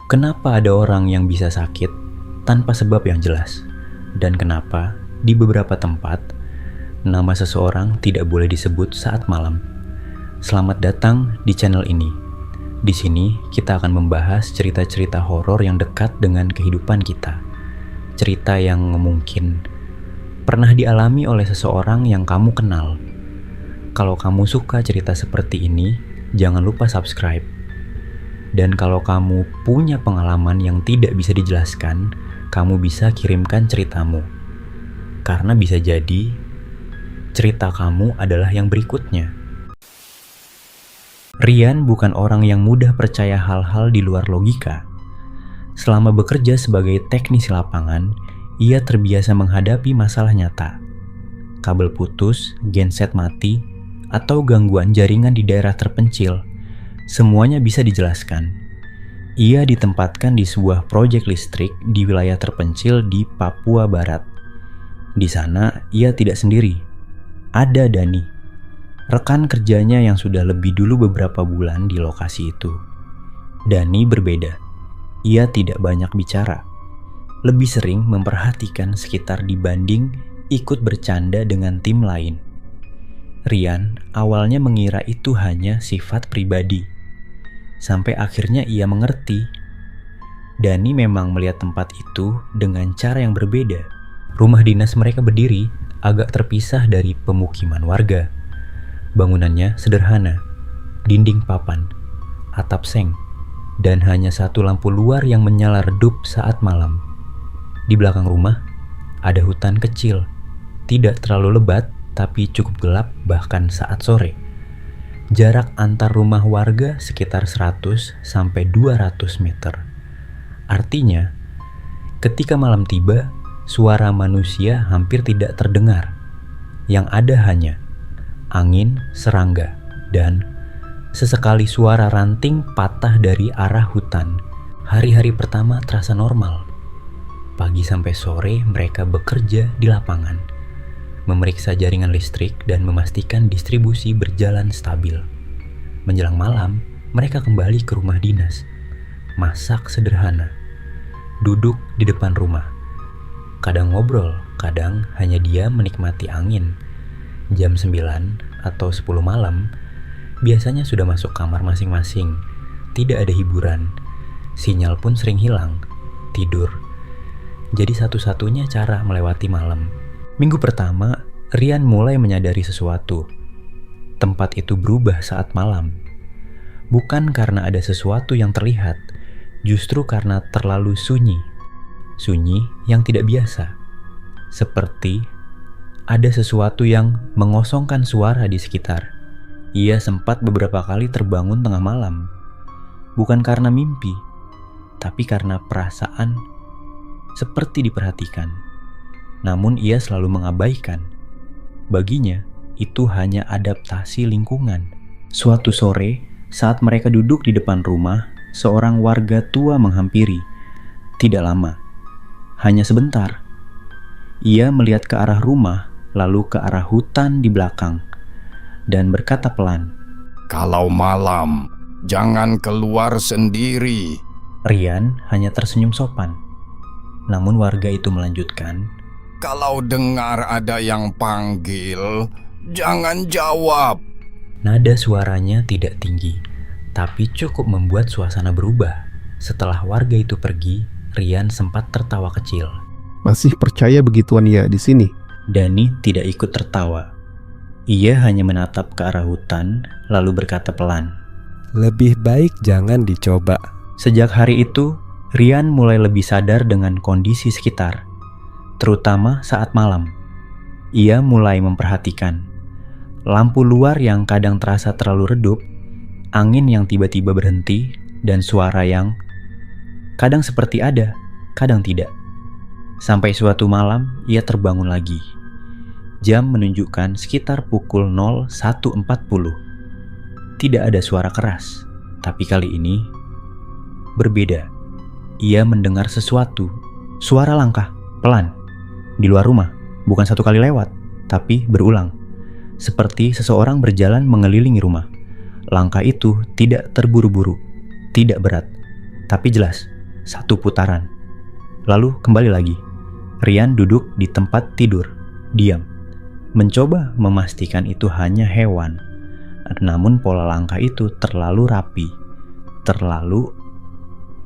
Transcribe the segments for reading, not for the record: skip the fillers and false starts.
Kenapa ada orang yang bisa sakit tanpa sebab yang jelas? Dan kenapa di beberapa tempat nama seseorang tidak boleh disebut saat malam? Selamat datang di channel ini. Di sini kita akan membahas cerita-cerita horor yang dekat dengan kehidupan kita. Cerita yang mungkin pernah dialami oleh seseorang yang kamu kenal. Kalau kamu suka cerita seperti ini, jangan lupa subscribe. Dan kalau kamu punya pengalaman yang tidak bisa dijelaskan, kamu bisa kirimkan ceritamu. Karena bisa jadi cerita kamu adalah yang berikutnya. Rian bukan orang yang mudah percaya hal-hal di luar logika. Selama bekerja sebagai teknisi lapangan, ia terbiasa menghadapi masalah nyata. Kabel putus, genset mati, atau gangguan jaringan di daerah terpencil. Semuanya bisa dijelaskan. Ia ditempatkan di sebuah proyek listrik di wilayah terpencil di Papua Barat. Di sana, ia tidak sendiri. Ada Dani, rekan kerjanya yang sudah lebih dulu beberapa bulan di lokasi itu. Dani berbeda. Ia tidak banyak bicara. Lebih sering memperhatikan sekitar dibanding ikut bercanda dengan tim lain. Rian awalnya mengira itu hanya sifat pribadi. Sampai akhirnya ia mengerti. Dani memang melihat tempat itu dengan cara yang berbeda. Rumah dinas mereka berdiri agak terpisah dari pemukiman warga. Bangunannya sederhana, dinding papan, atap seng, dan hanya satu lampu luar yang menyala redup saat malam. Di belakang rumah ada hutan kecil, tidak terlalu lebat tapi cukup gelap bahkan saat sore. Jarak antar rumah warga sekitar 100 sampai 200 meter. Artinya, ketika malam tiba, suara manusia hampir tidak terdengar. Yang ada hanya angin, serangga, dan sesekali suara ranting patah dari arah hutan. Hari-hari pertama terasa normal. Pagi sampai sore mereka bekerja di lapangan, memeriksa jaringan listrik dan memastikan distribusi berjalan stabil. Menjelang malam, mereka kembali ke rumah dinas. Masak sederhana. Duduk di depan rumah. Kadang ngobrol, kadang hanya dia menikmati angin. Jam 9 atau 10 malam, biasanya sudah masuk kamar masing-masing. Tidak ada hiburan. Sinyal pun sering hilang. Tidur. Jadi satu-satunya cara melewati malam. Minggu pertama, Rian mulai menyadari sesuatu. Tempat itu berubah saat malam. Bukan karena ada sesuatu yang terlihat, justru karena terlalu sunyi. Sunyi yang tidak biasa. Seperti ada sesuatu yang mengosongkan suara di sekitar. Ia sempat beberapa kali terbangun tengah malam. Bukan karena mimpi, tapi karena perasaan seperti diperhatikan. Namun ia selalu mengabaikan. Baginya, itu hanya adaptasi lingkungan. Suatu sore, saat mereka duduk di depan rumah, seorang warga tua menghampiri. Tidak lama, hanya sebentar. Ia melihat ke arah rumah, lalu ke arah hutan di belakang, dan berkata pelan, "Kalau malam, jangan keluar sendiri." Rian hanya tersenyum sopan. Namun warga itu melanjutkan, "Kalau dengar ada yang panggil, jangan jawab." Nada suaranya tidak tinggi, tapi cukup membuat suasana berubah. Setelah warga itu pergi, Rian sempat tertawa kecil. "Masih percaya begituan ya di sini?" Dani tidak ikut tertawa. Ia hanya menatap ke arah hutan, lalu berkata pelan, "Lebih baik jangan dicoba." Sejak hari itu, Rian mulai lebih sadar dengan kondisi sekitar, terutama saat malam. Ia mulai memperhatikan lampu luar yang kadang terasa terlalu redup, angin yang tiba-tiba berhenti, dan suara yang kadang seperti ada, kadang tidak. Sampai suatu malam, ia terbangun lagi. Jam menunjukkan sekitar pukul 01.40. Tidak ada suara keras, tapi kali ini berbeda. Ia mendengar sesuatu, suara langkah, pelan, di luar rumah, bukan satu kali lewat, tapi berulang. Seperti seseorang berjalan mengelilingi rumah. Langkah itu tidak terburu-buru, tidak berat, tapi jelas, 1 putaran. Lalu kembali lagi. Rian duduk di tempat tidur, diam. Mencoba memastikan itu hanya hewan. Namun pola langkah itu terlalu rapi, terlalu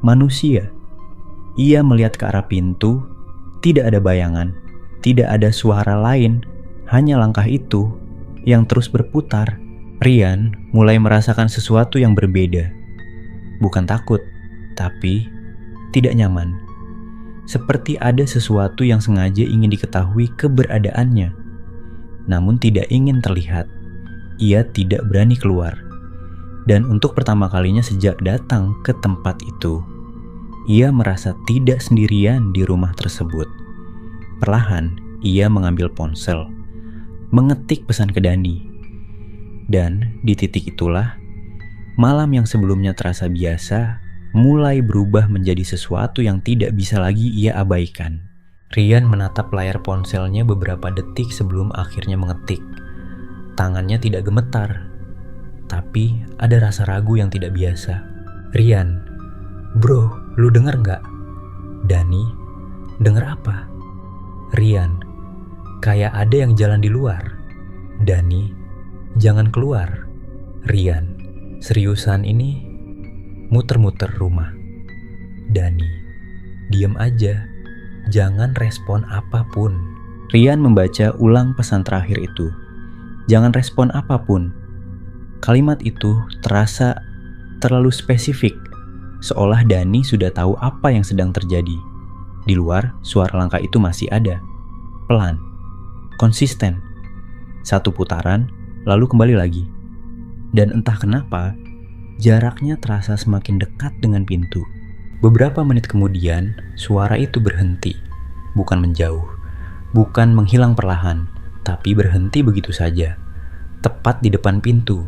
manusia. Ia melihat ke arah pintu, tidak ada bayangan, tidak ada suara lain, hanya langkah itu yang terus berputar. Rian mulai merasakan sesuatu yang berbeda. Bukan takut, tapi tidak nyaman. Seperti ada sesuatu yang sengaja ingin diketahui keberadaannya, namun tidak ingin terlihat. Ia tidak berani keluar. Dan untuk pertama kalinya sejak datang ke tempat itu, ia merasa tidak sendirian di rumah tersebut. Perlahan, ia mengambil ponsel, mengetik pesan ke Dani. Dan di titik itulah, malam yang sebelumnya terasa biasa, mulai berubah menjadi sesuatu yang tidak bisa lagi ia abaikan. Rian menatap layar ponselnya beberapa detik sebelum akhirnya mengetik. Tangannya tidak gemetar, tapi ada rasa ragu yang tidak biasa. Rian, bro, lu denger nggak? Dani, denger apa? Rian, kayak ada yang jalan di luar. Dani, jangan keluar. Rian, seriusan ini muter-muter rumah. Dani, diam aja, jangan respon apapun. Rian membaca ulang pesan terakhir itu. Jangan respon apapun. Kalimat itu terasa terlalu spesifik, seolah Dani sudah tahu apa yang sedang terjadi. Di luar, suara langkah itu masih ada. Pelan, konsisten. 1 putaran, lalu kembali lagi. Dan entah kenapa, jaraknya terasa semakin dekat dengan pintu. Beberapa menit kemudian, suara itu berhenti. Bukan menjauh, bukan menghilang perlahan, tapi berhenti begitu saja. Tepat di depan pintu.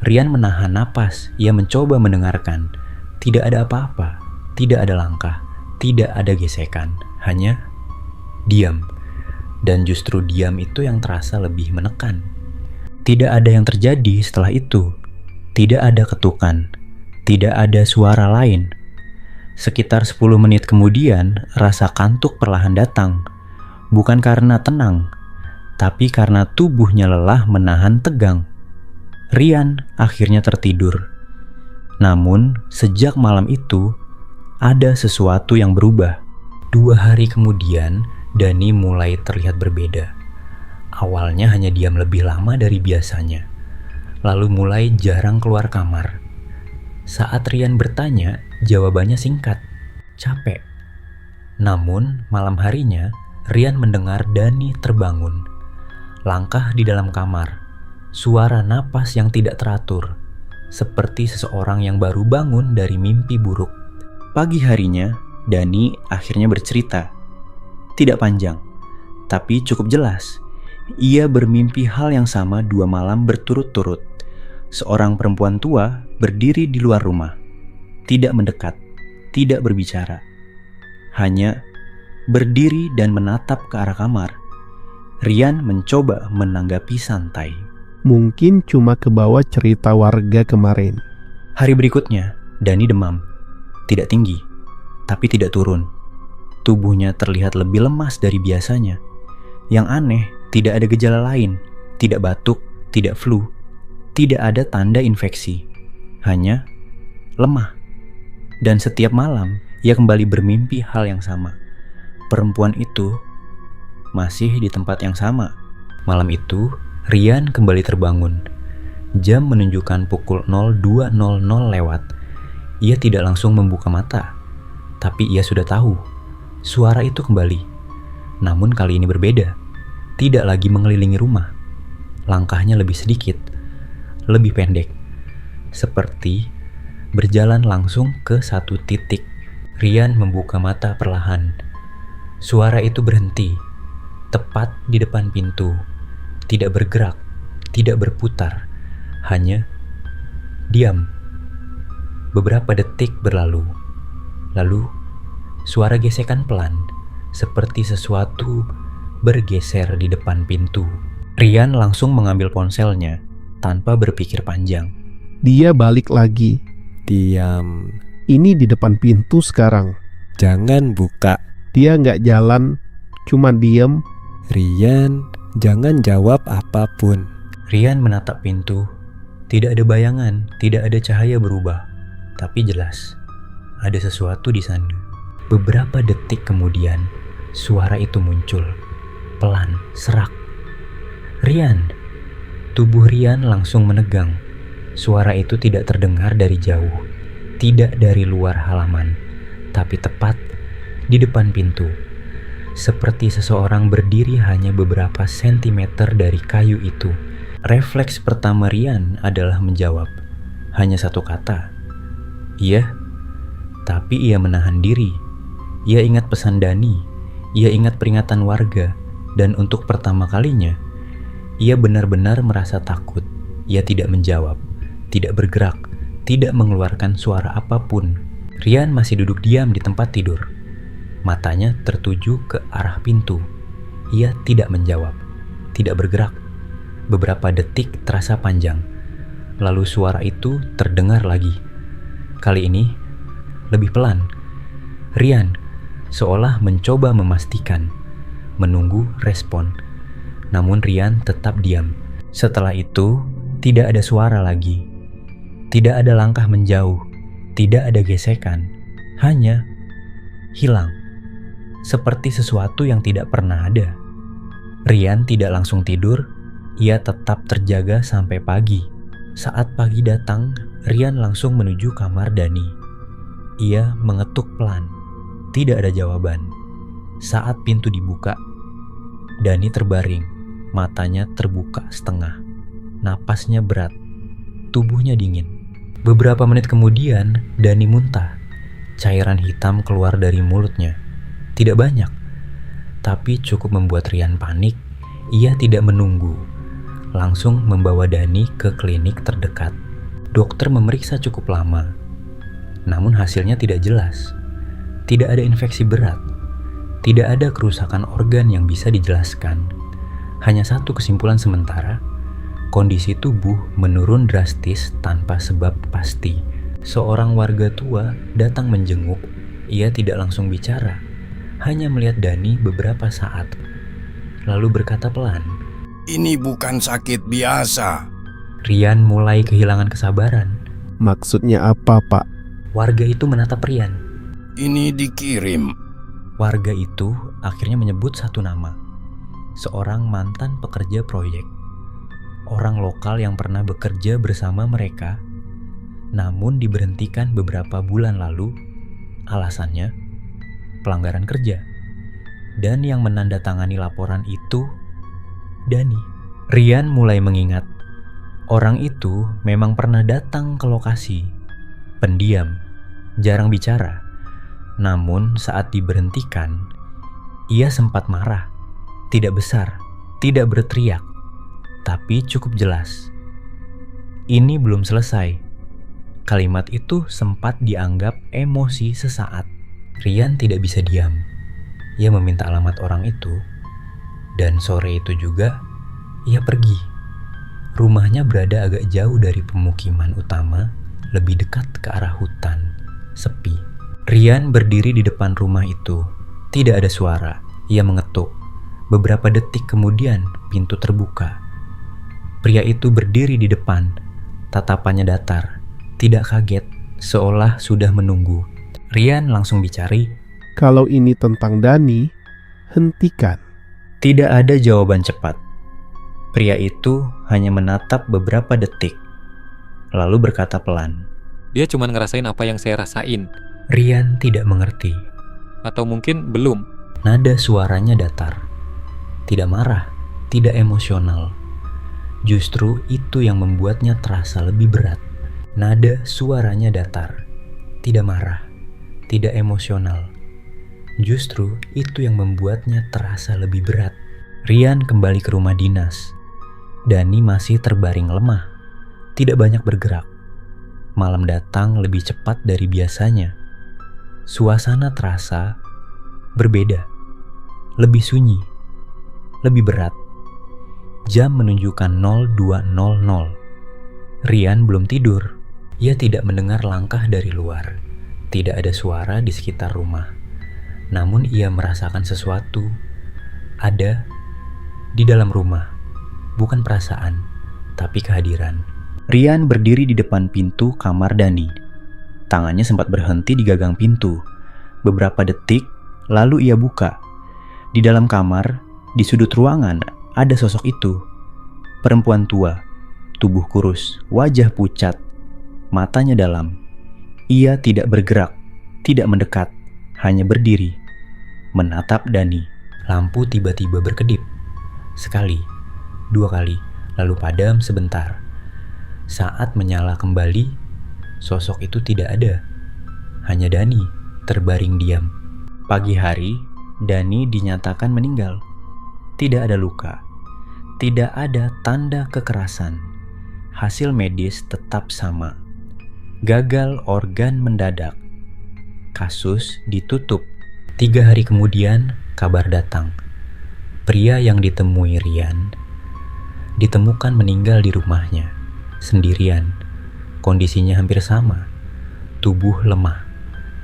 Rian menahan napas, ia mencoba mendengarkan. Tidak ada apa-apa, tidak ada langkah, tidak ada gesekan, hanya diam. Dan justru diam itu yang terasa lebih menekan. Tidak ada yang terjadi setelah itu. Tidak ada ketukan, tidak ada suara lain. Sekitar 10 menit kemudian, rasa kantuk perlahan datang. Bukan karena tenang, tapi karena tubuhnya lelah menahan tegang. Rian akhirnya tertidur. Namun, sejak malam itu, ada sesuatu yang berubah. 2 hari kemudian, Dani mulai terlihat berbeda. Awalnya hanya diam lebih lama dari biasanya. Lalu mulai jarang keluar kamar. Saat Rian bertanya, jawabannya singkat, capek. Namun, malam harinya, Rian mendengar Dani terbangun. Langkah di dalam kamar, suara napas yang tidak teratur, seperti seseorang yang baru bangun dari mimpi buruk. Pagi harinya, Dani akhirnya bercerita. Tidak panjang, tapi cukup jelas. Ia bermimpi hal yang sama 2 malam berturut-turut. Seorang perempuan tua berdiri di luar rumah. Tidak mendekat, tidak berbicara. Hanya berdiri dan menatap ke arah kamar. Rian mencoba menanggapi santai. Mungkin cuma kebawa cerita warga kemarin. Hari berikutnya, Dani demam. Tidak tinggi, tapi tidak turun. Tubuhnya terlihat lebih lemas dari biasanya. Yang aneh, tidak ada gejala lain. Tidak batuk, tidak flu. Tidak ada tanda infeksi. Hanya lemah. Dan setiap malam, ia kembali bermimpi hal yang sama. Perempuan itu masih di tempat yang sama. Malam itu, Rian kembali terbangun. Jam menunjukkan pukul 02.00 lewat. Ia tidak langsung membuka mata. Tapi ia sudah tahu. Suara itu kembali. Namun kali ini berbeda. Tidak lagi mengelilingi rumah. Langkahnya lebih sedikit. Lebih pendek. Seperti berjalan langsung ke satu titik. Rian membuka mata perlahan. Suara itu berhenti. Tepat di depan pintu. Tidak bergerak. Tidak berputar. Hanya diam. Beberapa detik berlalu. Lalu, suara gesekan pelan, seperti sesuatu bergeser di depan pintu. Rian langsung mengambil ponselnya, tanpa berpikir panjang. Dia balik lagi. Diam. Ini di depan pintu sekarang. Jangan buka. Dia nggak jalan, cuma diem. Rian, jangan jawab apapun. Rian menatap pintu. Tidak ada bayangan, tidak ada cahaya berubah. Tapi jelas, ada sesuatu di sana. Beberapa detik kemudian, suara itu muncul. Pelan, serak. Rian. Tubuh Rian langsung menegang. Suara itu tidak terdengar dari jauh. Tidak dari luar halaman, tapi tepat di depan pintu. Seperti seseorang berdiri hanya beberapa sentimeter dari kayu itu. Refleks pertama Rian adalah menjawab. Hanya satu kata. Iya. Tapi ia menahan diri. Ia ingat pesan Dani. Ia ingat peringatan warga. Dan untuk pertama kalinya, ia benar-benar merasa takut. Ia tidak menjawab, tidak bergerak, tidak mengeluarkan suara apapun. Rian masih duduk diam di tempat tidur. Matanya tertuju ke arah pintu. Ia tidak menjawab, tidak bergerak. Beberapa detik terasa panjang. Lalu suara itu terdengar lagi. Kali ini lebih pelan. Rian seolah mencoba memastikan, menunggu respon. Namun Rian tetap diam. Setelah itu tidak ada suara lagi. Tidak ada langkah menjauh. Tidak ada gesekan. Hanya hilang. Seperti sesuatu yang tidak pernah ada. Rian tidak langsung tidur. Ia tetap terjaga sampai pagi. Saat pagi datang, Rian langsung menuju kamar Dani. Ia mengetuk pelan. Tidak ada jawaban. Saat pintu dibuka, Dani terbaring. Matanya terbuka setengah. Napasnya berat. Tubuhnya dingin. Beberapa menit kemudian, Dani muntah. Cairan hitam keluar dari mulutnya. Tidak banyak, tapi cukup membuat Rian panik. Ia tidak menunggu. Langsung membawa Dani ke klinik terdekat. Dokter memeriksa cukup lama. Namun hasilnya tidak jelas. Tidak ada infeksi berat. Tidak ada kerusakan organ yang bisa dijelaskan. Hanya satu kesimpulan sementara. Kondisi tubuh menurun drastis tanpa sebab pasti. Seorang warga tua datang menjenguk. Ia tidak langsung bicara. Hanya melihat Dani beberapa saat. Lalu berkata pelan, Ini bukan sakit biasa. Rian mulai kehilangan kesabaran. Maksudnya apa, Pak? Warga itu menatap Rian. Ini dikirim. Warga itu akhirnya menyebut satu nama. Seorang mantan pekerja proyek. Orang lokal yang pernah bekerja bersama mereka, namun diberhentikan beberapa bulan lalu. Alasannya, pelanggaran kerja. Dan yang menandatangani laporan itu Dani. Rian mulai mengingat. Orang itu memang pernah datang ke lokasi. Pendiam, jarang bicara. Namun saat diberhentikan, ia sempat marah. Tidak besar, tidak berteriak, tapi cukup jelas. Ini belum selesai. Kalimat itu sempat dianggap emosi sesaat. Rian tidak bisa diam. Ia meminta alamat orang itu. Dan sore itu juga, ia pergi. Rumahnya berada agak jauh dari pemukiman utama, lebih dekat ke arah hutan, sepi. Rian berdiri di depan rumah itu. Tidak ada suara. Ia mengetuk. Beberapa detik kemudian, pintu terbuka. Pria itu berdiri di depan. Tatapannya datar. Tidak kaget, seolah sudah menunggu. Rian langsung bicari. Kalau ini tentang Dani, hentikan. Tidak ada jawaban cepat. Pria itu hanya menatap beberapa detik, lalu berkata pelan. Dia cuma ngerasain apa yang saya rasain. Rian tidak mengerti. Atau mungkin belum. Nada suaranya datar. Tidak marah, tidak emosional. Justru itu yang membuatnya terasa lebih berat. Nada suaranya datar. Tidak marah, tidak emosional. Justru itu yang membuatnya terasa lebih berat. Rian kembali ke rumah dinas. Dani masih terbaring lemah. Tidak banyak bergerak. Malam datang lebih cepat dari biasanya. Suasana terasa berbeda. Lebih sunyi. Lebih berat. Jam menunjukkan 02.00. Rian belum tidur. Ia tidak mendengar langkah dari luar. Tidak ada suara di sekitar rumah. Namun ia merasakan sesuatu. Ada di dalam rumah. Bukan perasaan, tapi kehadiran. Rian berdiri di depan pintu kamar Dani. Tangannya sempat berhenti di gagang pintu. Beberapa detik, lalu ia buka. Di dalam kamar, di sudut ruangan, ada sosok itu. Perempuan tua, tubuh kurus, wajah pucat, matanya dalam. Ia tidak bergerak, tidak mendekat, hanya berdiri, menatap Dani. Lampu tiba-tiba berkedip. Sekali, dua kali, lalu padam sebentar. Saat menyala kembali, sosok itu tidak ada. Hanya Dani, terbaring diam. Pagi hari, Dani dinyatakan meninggal. Tidak ada luka, tidak ada tanda kekerasan. Hasil medis tetap sama. Gagal organ mendadak. Kasus ditutup. 3 hari kemudian, kabar datang. Pria yang ditemui Rian ditemukan meninggal di rumahnya, sendirian. Kondisinya hampir sama. Tubuh lemah,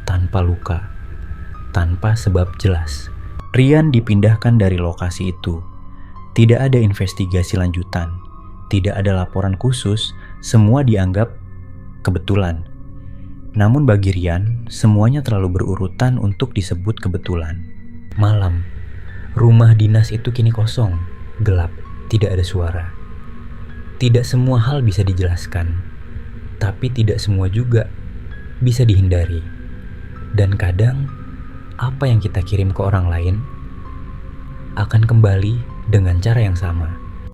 tanpa luka, tanpa sebab jelas. Rian dipindahkan dari lokasi itu. Tidak ada investigasi lanjutan, tidak ada laporan khusus, semua dianggap kebetulan. Namun bagi Rian, semuanya terlalu berurutan untuk disebut kebetulan. Malam, rumah dinas itu kini kosong, gelap, tidak ada suara. Tidak semua hal bisa dijelaskan, tapi tidak semua juga bisa dihindari. Dan kadang, apa yang kita kirim ke orang lain akan kembali dengan cara yang sama.